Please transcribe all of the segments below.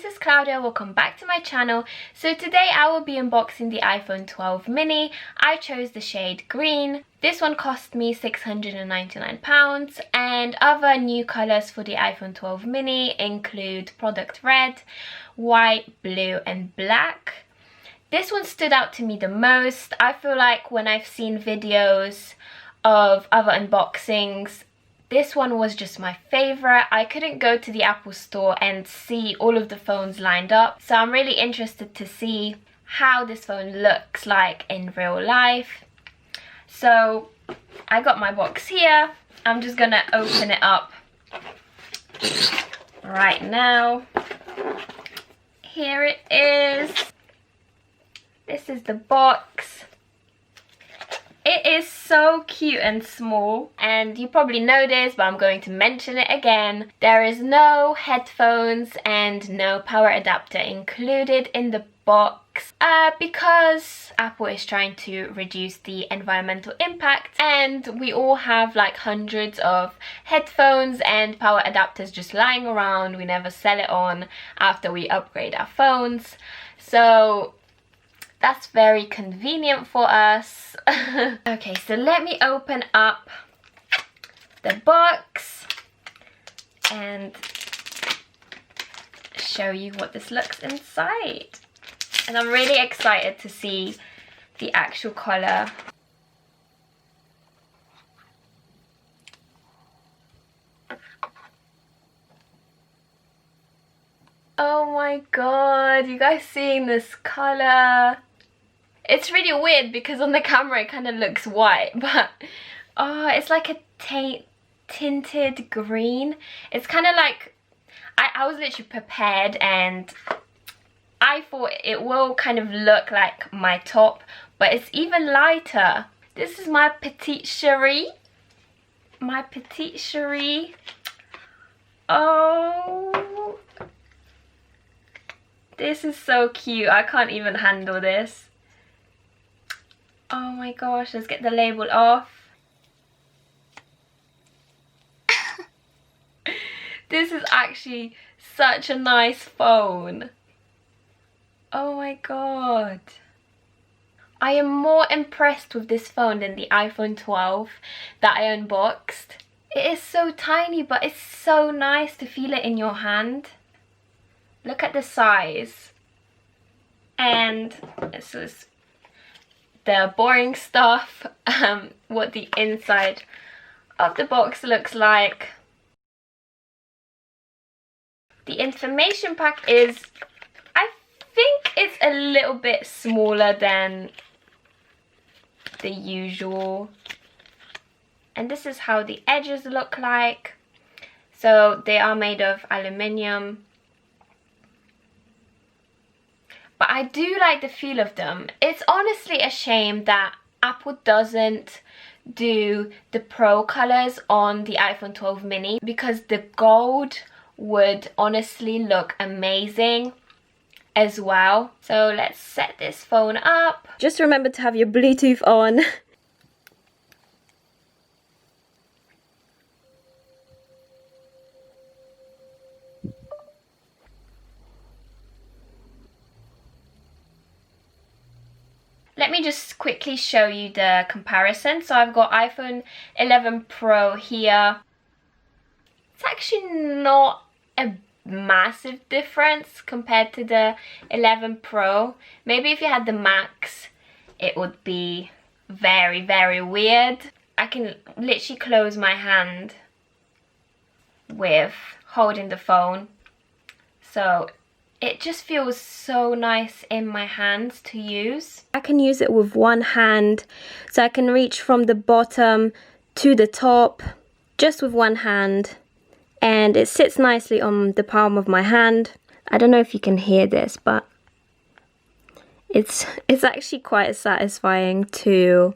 this is Klaudia. Welcome back to my channel. So today I will be unboxing the iPhone 12 mini. I chose the shade green. This one cost me £699, and other new colours for the iPhone 12 mini include product red, white, blue and black. This one stood out to me the most. I feel like when I've seen videos of other unboxings, this one was just my favourite. I couldn't go to the Apple store and see all of the phones lined up, so I'm really interested to see how this phone looks like in real life. So I got my box here. I'm just gonna open it up right now. Here it is. This is the box. It is so cute and small, and you probably know this, but I'm going to mention it again. There is no headphones and no power adapter included in the box because Apple is trying to reduce the environmental impact, and we all have like hundreds of headphones and power adapters just lying around. We never sell it on after we upgrade our phones, so that's very convenient for us. Okay, so let me open up the box and show you what this looks inside. And I'm really excited to see the actual colour. Oh my god, you guys seeing this colour? It's really weird because on the camera it kind of looks white, but oh, it's like a tinted green. It's kind of like, I was literally prepared and I thought it will kind of look like my top, but it's even lighter. This is my petite chérie. My petite chérie. Oh, this is so cute. I can't even handle this. Oh my gosh, let's get the label off. This is actually such a nice phone. Oh my god. I am more impressed with this phone than the iPhone 12 that I unboxed. It is so tiny, but it's so nice to feel it in your hand. Look at the size. And this is the boring stuff, what the inside of the box looks like. The information pack is, I think it's a little bit smaller than the usual. And this is how the edges look like. So they are made of aluminium. But I do like the feel of them. It's honestly a shame that Apple doesn't do the Pro colors on the iPhone 12 mini, because the gold would honestly look amazing as well. So let's set this phone up. Just remember to have your Bluetooth on. Let me just quickly show you the comparison. So I've got iPhone 11 Pro here. It's actually not a massive difference compared to the 11 Pro. Maybe if you had the Max, it would be very, very weird. I can literally close my hand with holding the phone. So it just feels so nice in my hands to use. I can use it with one hand, so I can reach from the bottom to the top just with one hand, and it sits nicely on the palm of my hand. I don't know if you can hear this, but it's actually quite satisfying to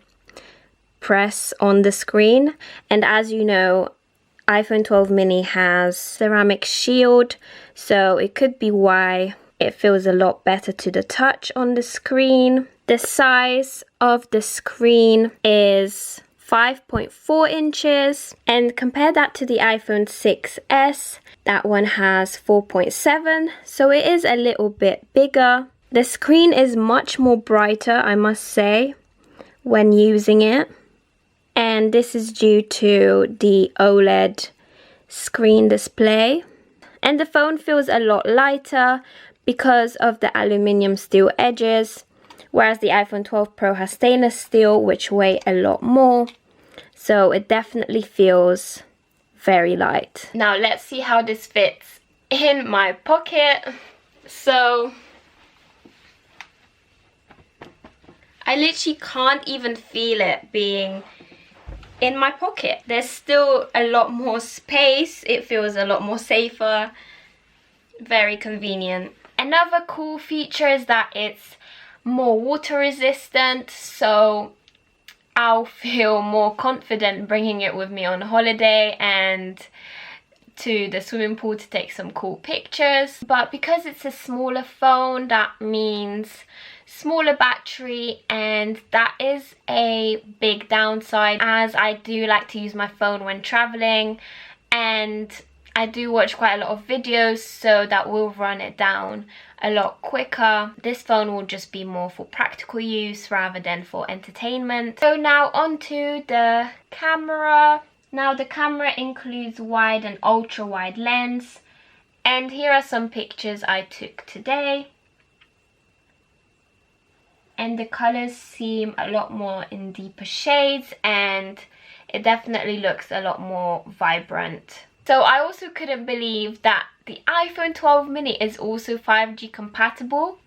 press on the screen. And as you know, iPhone 12 mini has ceramic shield, so it could be why it feels a lot better to the touch on the screen. The size of the screen is 5.4 inches, and compare that to the iPhone 6s. That one has 4.7, so it is a little bit bigger. The screen is much more brighter, I must say, when using it, and this is due to the OLED screen display. And the phone feels a lot lighter because of the aluminium steel edges, whereas the iPhone 12 Pro has stainless steel, which weigh a lot more. So it definitely feels very light. Now let's see how this fits in my pocket. So I literally can't even feel it being in my pocket. There's still a lot more space. It feels a lot more safer. Very convenient. Another cool feature is that it's more water resistant, so I'll feel more confident bringing it with me on holiday and to the swimming pool to take some cool pictures. But because it's a smaller phone, that means smaller battery, and that is a big downside, as I do like to use my phone when traveling and I do watch quite a lot of videos, so that will run it down a lot quicker. This phone will just be more for practical use rather than for entertainment. So now onto the camera. Now the camera includes wide and ultra wide lens, and here are some pictures I took today. And the colors seem a lot more in deeper shades, and it definitely looks a lot more vibrant. So I also couldn't believe that the iPhone 12 mini is also 5G compatible,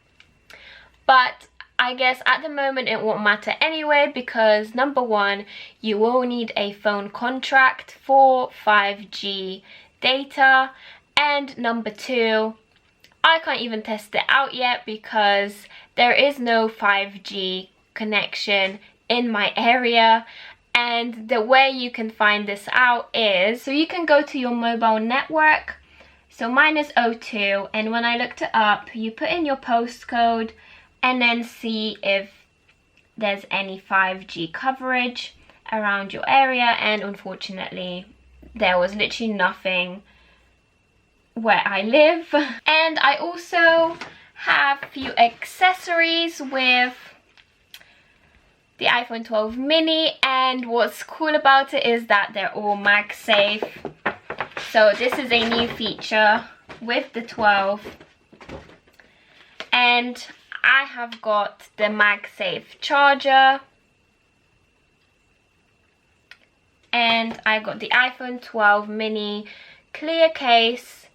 but I guess at the moment it won't matter anyway, because number one, you will need a phone contract for 5G data, and number two, I can't even test it out yet because there is no 5G connection in my area. And the way you can find this out is, so you can go to your mobile network. So mine is O2, and when I looked it up, you put in your postcode and then see if there's any 5G coverage around your area, and unfortunately there was literally nothing where I live. And I also have a few accessories with the iPhone 12 mini, and what's cool about it is that they're all MagSafe. So this is a new feature with the 12, and I have got the MagSafe charger, and I got the iPhone 12 mini clear case.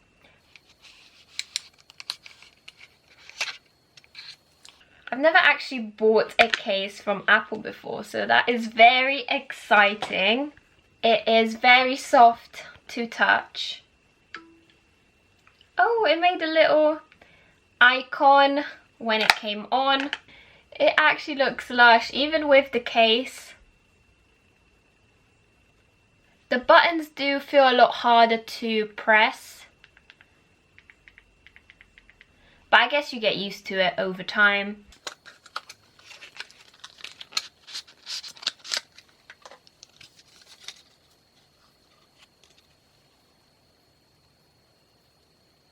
I've never actually bought a case from Apple before, so that is very exciting. It is very soft to touch. Oh, it made a little icon when it came on. It actually looks lush, even with the case. The buttons do feel a lot harder to press, but I guess you get used to it over time.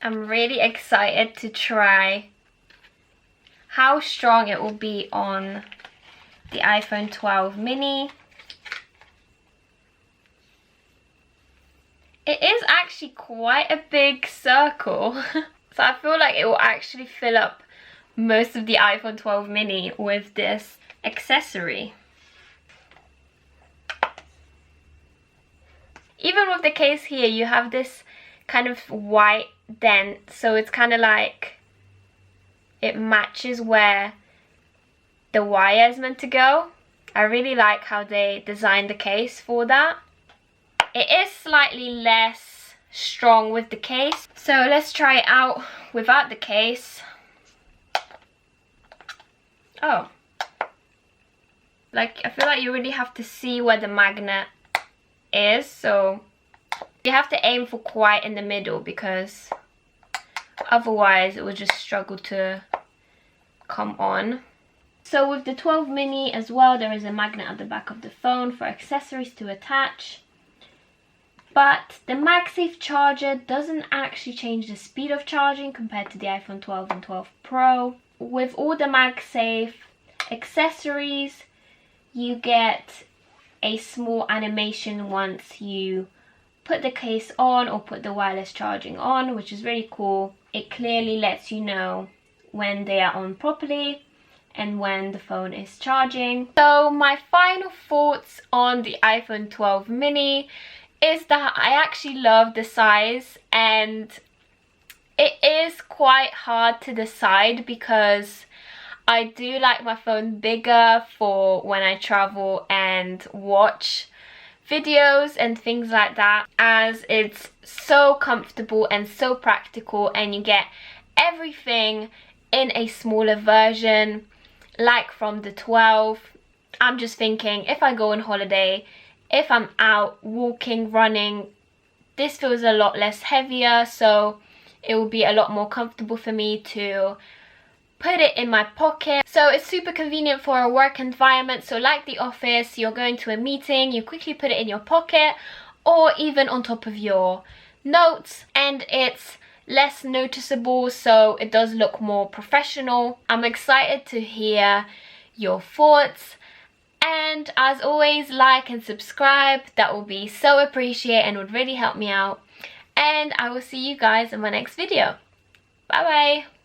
I'm really excited to try how strong it will be on the iPhone 12 mini. It is actually quite a big circle, so I feel like it will actually fill up most of the iPhone 12 mini with this accessory. Even with the case here, you have this kind of white dent, so it's kind of like it matches where the wire is meant to go. I really like how they designed the case for that. It is slightly less strong with the case, so let's try it out without the case. Oh, like I feel like you really have to see where the magnet is, so you have to aim for quite in the middle, because otherwise it will just struggle to come on. So with the 12 mini as well, there is a magnet at the back of the phone for accessories to attach. But the MagSafe charger doesn't actually change the speed of charging compared to the iPhone 12 and 12 Pro. With all the MagSafe accessories, you get a small animation once you put the case on or put the wireless charging on, which is really cool. It clearly lets you know when they are on properly and when the phone is charging. So my final thoughts on the iPhone 12 mini is that I actually love the size, and it is quite hard to decide because I do like my phone bigger for when I travel and watch videos and things like that, as it's so comfortable and so practical, and you get everything in a smaller version like from the 12. I'm just thinking, if I go on holiday, if I'm out walking, running, this feels a lot less heavier, so it will be a lot more comfortable for me to put it in my pocket. So it's super convenient for a work environment. So like the office, you're going to a meeting, you quickly put it in your pocket or even on top of your notes, and it's less noticeable, so it does look more professional. I'm excited to hear your thoughts. And as always, like and subscribe. That will be so appreciated and would really help me out. And I will see you guys in my next video. Bye bye.